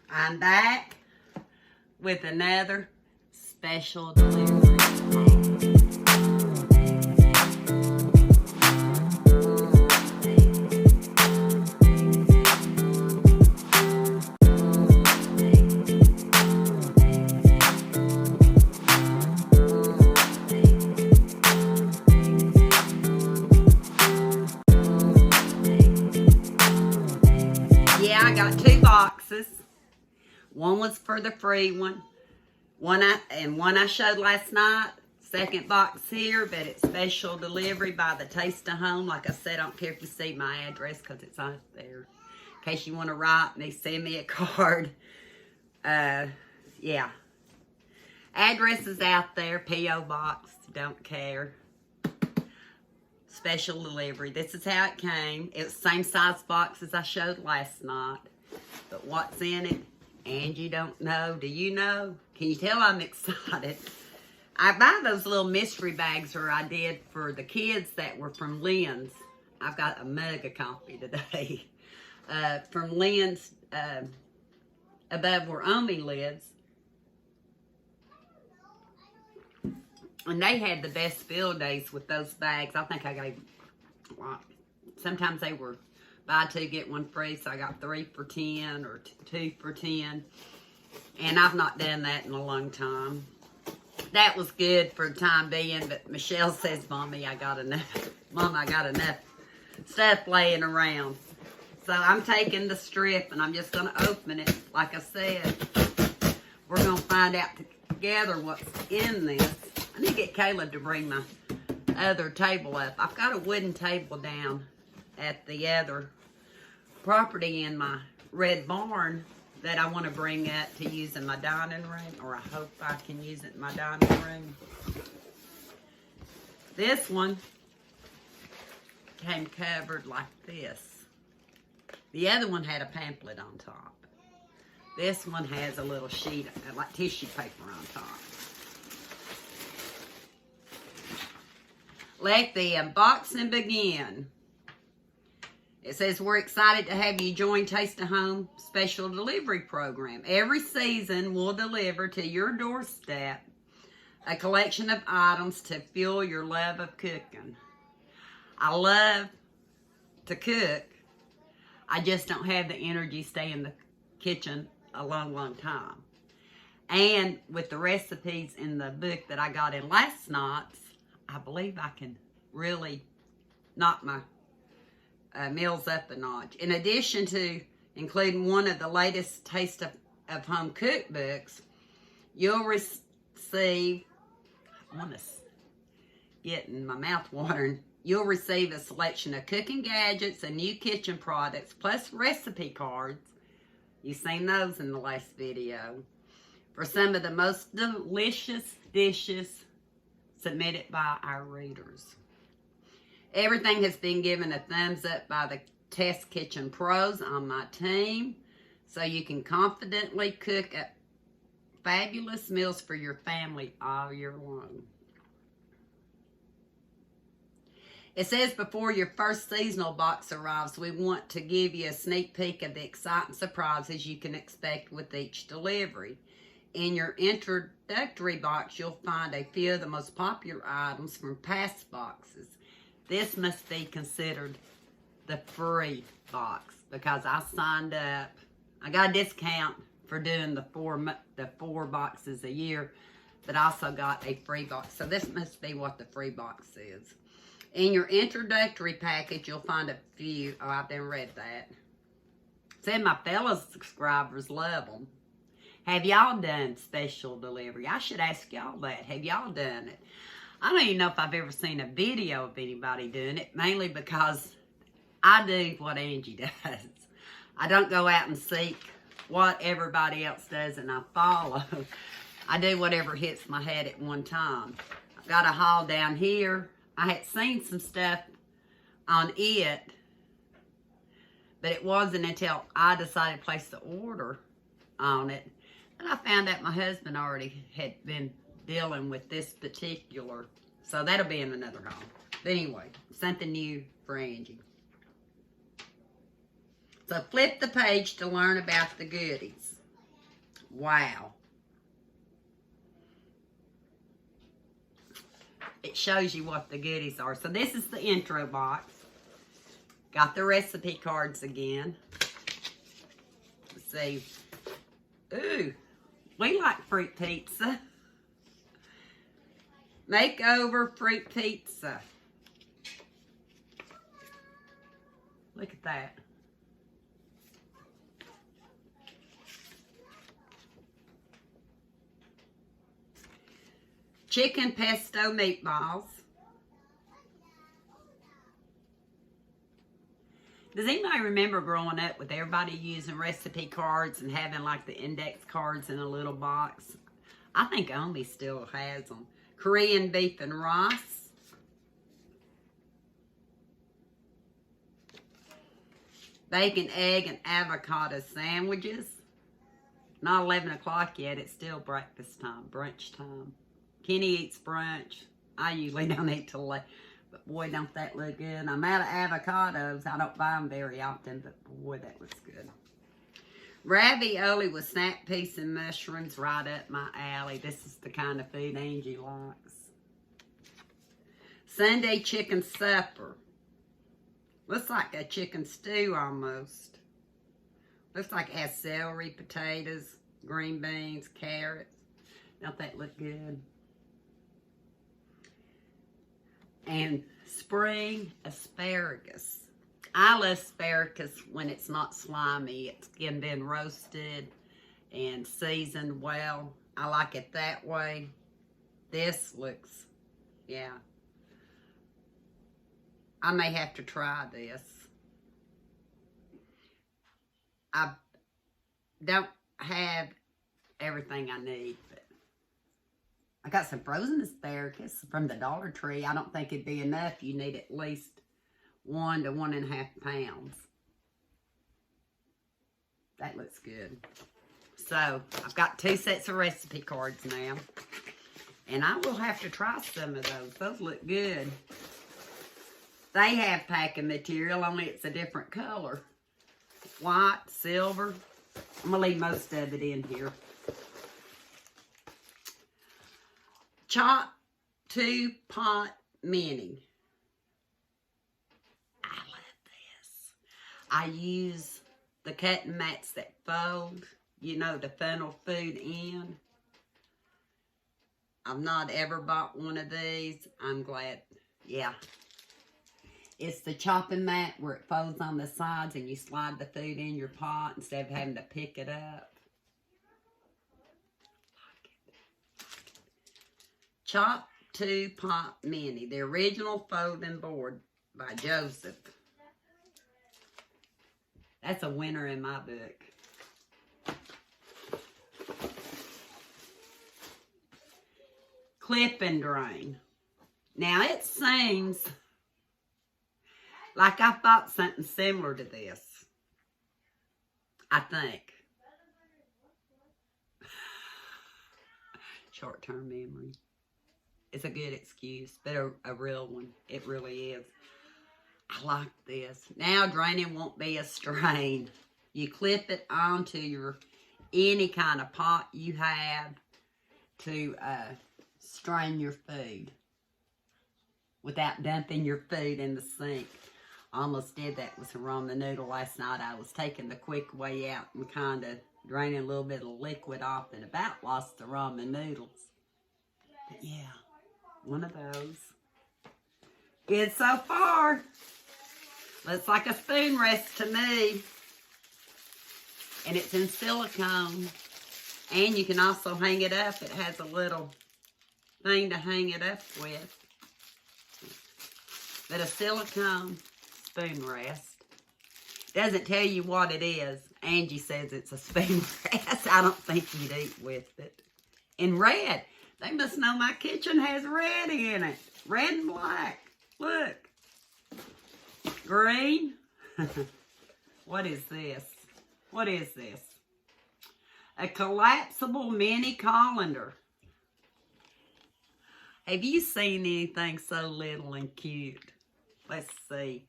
I'm back with another special delivery. Yeah, I got 2 boxes. One was for the free one. One I showed last night. Second box here, but it's special delivery by the Taste of Home. Like I said, I don't care if you see my address because it's out there. In case you want to write me, send me a card. Yeah. Address is out there. P.O. Box. Don't care. Special delivery. This is how it came. It's the same size box as I showed last night. But what's in it? Angie don't know. Do you know? Can you tell I'm excited? I buy those little mystery bags, or I did for the kids that were from Lynn's. I've got a mega copy today. From Lynn's, Above Were Only Lids. And they had the best field days with those bags. I think I gave, well, sometimes they were buy 2, get 1 free. So I got 3 for 10 or 2 for 10. And I've not done that in a long time. That was good for the time being. But Michelle says, Mommy, I got enough. Mom, I got enough stuff laying around. So I'm taking the strip and I'm just going to open it. Like I said, we're going to find out together what's in this. I need to get Caleb to bring my other table up. I've got a wooden table down at the other property in my red barn that I want to bring up to use in my dining room, or I hope I can use it in my dining room. This one came covered like this. The other one had a pamphlet on top. This one has a little sheet, like tissue paper on top. Let the unboxing begin. It says, we're excited to have you join Taste of Home special delivery program. Every season, we'll deliver to your doorstep a collection of items to fuel your love of cooking. I love to cook. I just don't have the energy to stay in the kitchen a long, long time. And with the recipes in the book that I got in last night's, I believe I can really knock my meals up a notch. In addition to including one of the latest Taste of Home cookbooks, you'll receive, I want to get in my mouth watering, you'll receive a selection of cooking gadgets and new kitchen products, plus recipe cards. You've seen those in the last video. For some of the most delicious dishes submitted by our readers. Everything has been given a thumbs up by the Test Kitchen pros on my team, so you can confidently cook up fabulous meals for your family all year long. It says before your first seasonal box arrives, we want to give you a sneak peek of the exciting surprises you can expect with each delivery. In your introductory box, you'll find a few of the most popular items from past boxes. This must be considered the free box because I signed up. I got a discount for doing the four boxes a year, but I also got a free box. So this must be what the free box is. In your introductory package, you'll find a few. Oh, I've done read that. Said my fellow subscribers love them. Have y'all done special delivery? I should ask y'all that. Have y'all done it? I don't even know if I've ever seen a video of anybody doing it, mainly because I do what Angie does. I don't go out and seek what everybody else does and I follow. I do whatever hits my head at one time. I've got a haul down here. I had seen some stuff on it, but it wasn't until I decided to place the order on it that I found out my husband already had been dealing with this particular, so that'll be in another haul. But anyway, something new for Angie. So flip the page to learn about the goodies. Wow. It shows you what the goodies are. So this is the intro box. Got the recipe cards again. Let's see. Ooh, we like fruit pizza. Makeover fruit pizza. Look at that. Chicken pesto meatballs. Does anybody remember growing up with everybody using recipe cards and having like the index cards in a little box? I think Omi still has them. Korean beef and rice. Bacon, egg, and avocado sandwiches. Not 11 o'clock yet. It's still breakfast time, brunch time. Kenny eats brunch. I usually don't eat till late. But boy, don't that look good. I'm out of avocados. I don't buy them very often, but boy, that looks good. Ravioli with snap peas and mushrooms, right up my alley. This is the kind of food Angie likes. Sunday chicken supper. Looks like a chicken stew almost. Looks like it has celery, potatoes, green beans, carrots. Don't that look good? And spring asparagus. I love asparagus when it's not slimy. It's been roasted and seasoned well. I like it that way. This looks, yeah. I may have to try this. I don't have everything I need, but I got some frozen asparagus from the Dollar Tree. I don't think it'd be enough. You need at least 1 to 1.5 pounds. That looks good. So, I've got 2 sets of recipe cards now. And I will have to try some of those. Those look good. They have packing material, only it's a different color. White, silver. I'm going to leave most of it in here. Chop 2-pot mini. I love this. I use the cutting mats that fold, you know, to funnel food in. I've not ever bought one of these. I'm glad. Yeah. It's the chopping mat where it folds on the sides and you slide the food in your pot instead of having to pick it up. Chop 2-pot mini, the original folding board by Joseph. That's a winner in my book. Clip and drain. Now it seems like I bought something similar to this. I think. Short-term memory. It's a good excuse, but a real one. It really is. I like this. Now draining won't be a strain. You clip it onto your any kind of pot you have to strain your food without dumping your food in the sink. I almost did that with some ramen noodle last night. I was taking the quick way out and kind of draining a little bit of liquid off and about lost the ramen noodles. But yeah, one of those. Good so far. Looks like a spoon rest to me. And it's in silicone. And you can also hang it up. It has a little thing to hang it up with. But a silicone spoon rest. Doesn't tell you what it is. Angie says it's a spoon rest. I don't think you'd eat with it. In red. They must know my kitchen has red in it. Red and black. Look. Green. What is this? What is this? A collapsible mini colander. Have you seen anything so little and cute? Let's see.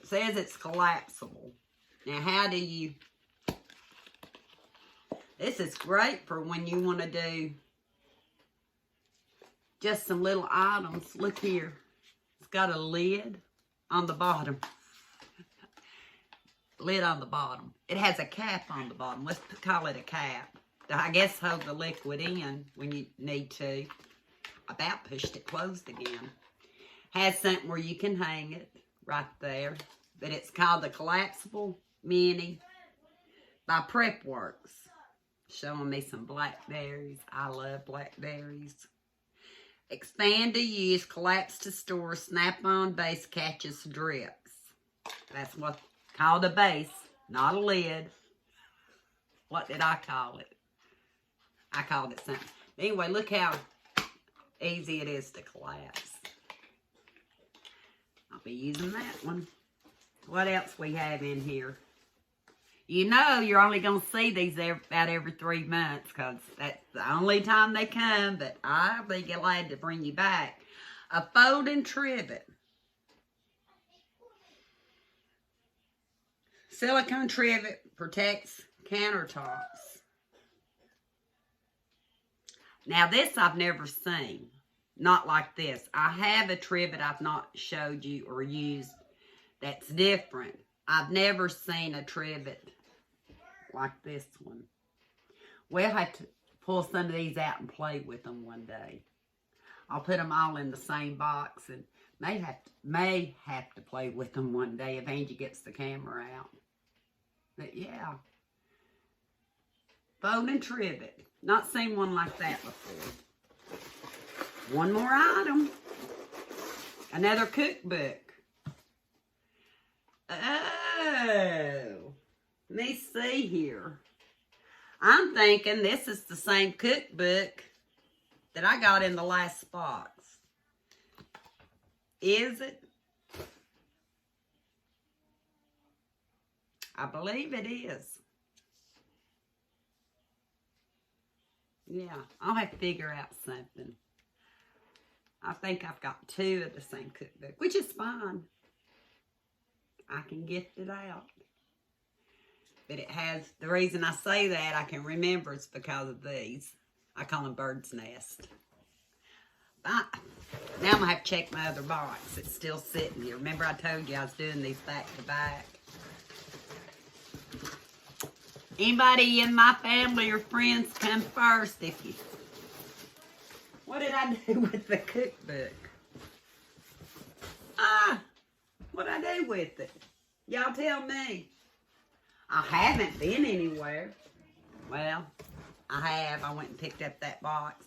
It says it's collapsible. Now, how do you This is great for when you want to do just some little items. Look here. It's got a lid on the bottom. Lid on the bottom. It has a cap on the bottom. Let's call it a cap. I guess hold the liquid in when you need to. About pushed it closed again. Has something where you can hang it right there. But it's called the Collapsible Mini by Prepworks. Showing me some blackberries. I love blackberries. Expand to use, collapse to store, snap-on base catches drips. That's what's called a base, not a lid. What did I call it? I called it something. Anyway, look how easy it is to collapse. I'll be using that one. What else we have in here? You know you're only going to see these about every 3 months because that's the only time they come, but I'll be glad to bring you back. A folding trivet. Silicone trivet protects countertops. Now this I've never seen. Not like this. I have a trivet I've not showed you or used that's different. I've never seen a trivet like this one. We'll have to pull some of these out and play with them one day. I'll put them all in the same box and may have to play with them one day if Angie gets the camera out. But yeah. Folding trivet. Not seen one like that before. One more item. Another cookbook. Oh. Let me see here. I'm thinking this is the same cookbook that I got in the last box. Is it? I believe it is. Yeah, I'll have to figure out something. I think I've got 2 of the same cookbook, which is fine. I can gift it out. But it has, the reason I say that I can remember it's because of these. I call them bird's nest. But now I'm going to have to check my other box. It's still sitting here. Remember I told you I was doing these back to back. Anybody in my family or friends come first if you... What did I do with the cookbook? What did I do with it? Y'all tell me. I haven't been anywhere. Well, I have. I went and picked up that box.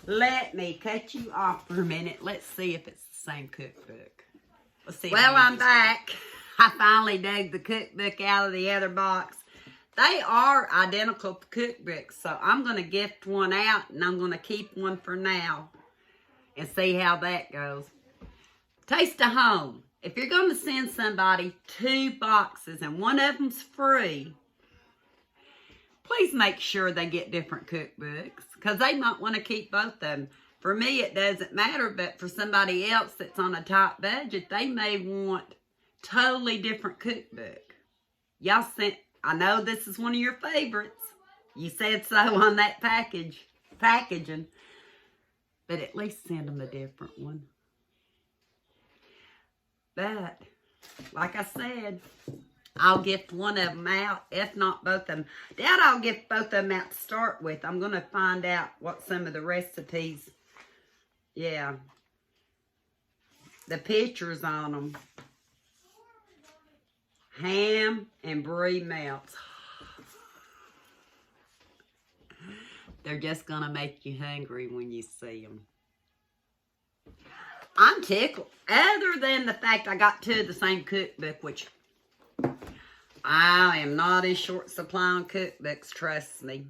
Let me cut you off for a minute. Let's see if it's the same cookbook. Let's see. Well, I'm back. I finally dug the cookbook out of the other box. They are identical cookbooks, so I'm going to gift one out, and I'm going to keep one for now and see how that goes. Taste of Home. If you're going to send somebody 2 boxes and one of them's free, please make sure they get different cookbooks because they might want to keep both of them. For me, it doesn't matter, but for somebody else that's on a tight budget, they may want totally different cookbook. Y'all sent, I know this is one of your favorites. You said so on that packaging, but at least send them a different one. But, like I said, I'll gift one of them out, if not both of them. Doubt I'll gift both of them out to start with. I'm going to find out what some of the recipes, yeah, the pictures on them. Ham and brie melts. They're just going to make you hungry when you see them. I'm tickled. Other than the fact I got 2 of the same cookbook, which I am not in short supply on cookbooks, trust me.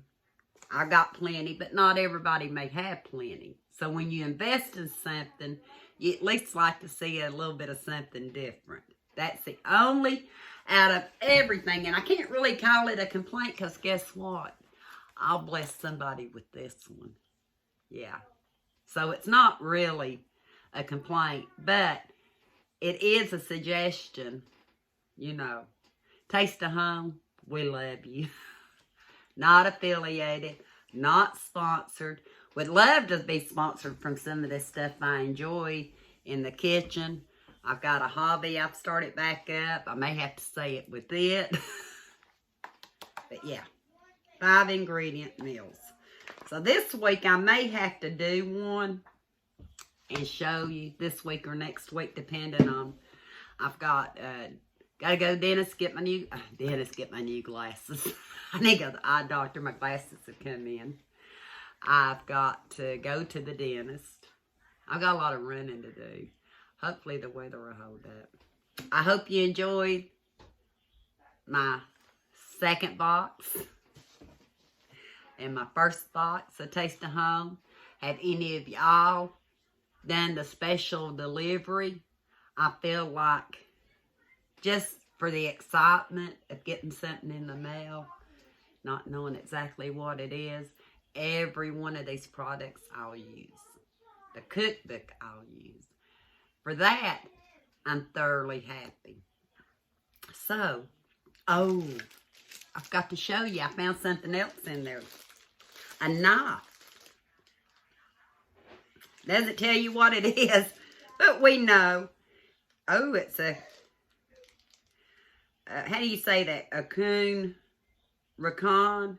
I got plenty, but not everybody may have plenty. So when you invest in something, you at least like to see a little bit of something different. That's the only out of everything. And I can't really call it a complaint because guess what? I'll bless somebody with this one. Yeah. So it's not really a complaint, but it is a suggestion, you know. Taste of Home, we love you. Not affiliated, not sponsored. Would love to be sponsored from some of this stuff I enjoy in the kitchen. I've got a hobby I've started back up. I may have to say it with it. But yeah, 5 ingredient meals. So this week I may have to do one and show you this week or next week, depending on. I've got gotta go to dentist, get my new glasses. I need to go to the eye doctor. My glasses have come in. I've got to go to the dentist. I've got a lot of running to do. Hopefully the weather will hold up. I hope you enjoyed my second box and my first box of Taste of Home. Have any of y'all done the special delivery? I feel like just for the excitement of getting something in the mail, not knowing exactly what it is, every one of these products I'll use. The cookbook I'll use. For that, I'm thoroughly happy. So, oh, I've got to show you. I found something else in there. A knife. Doesn't tell you what it is, but we know. Oh, it's a, how do you say that? A Kuhn Rikon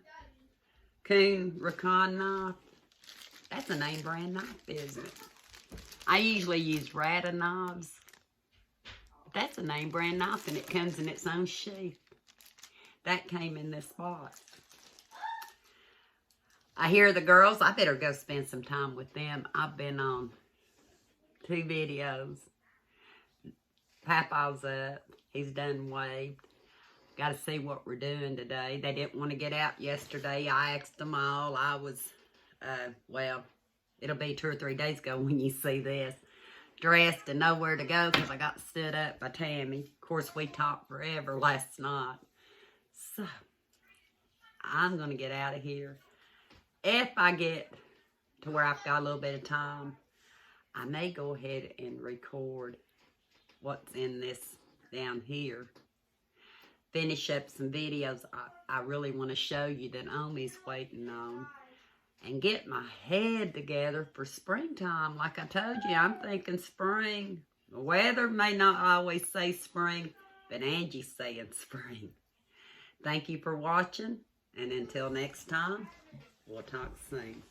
knife. That's a name brand knife, isn't it? I usually use Rata knives. That's a name brand knife, and it comes in its own sheath. That came in this box. I hear the girls. I better go spend some time with them. I've been on 2 videos. Papa's up. He's done waved. Got to see what we're doing today. They didn't want to get out yesterday. I asked them all. I was, well, it'll be 2 or 3 days ago when you see this. Dressed and nowhere to go because I got stood up by Tammy. Of course, we talked forever last night. So, I'm going to get out of here. If I get to where I've got a little bit of time, I may go ahead and record what's in this down here. Finish up some videos I really want to show you that Omi's waiting on. And get my head together for springtime. Like I told you, I'm thinking spring. The weather may not always say spring, but Angie's saying spring. Thank you for watching. And until next time, we'll talk soon.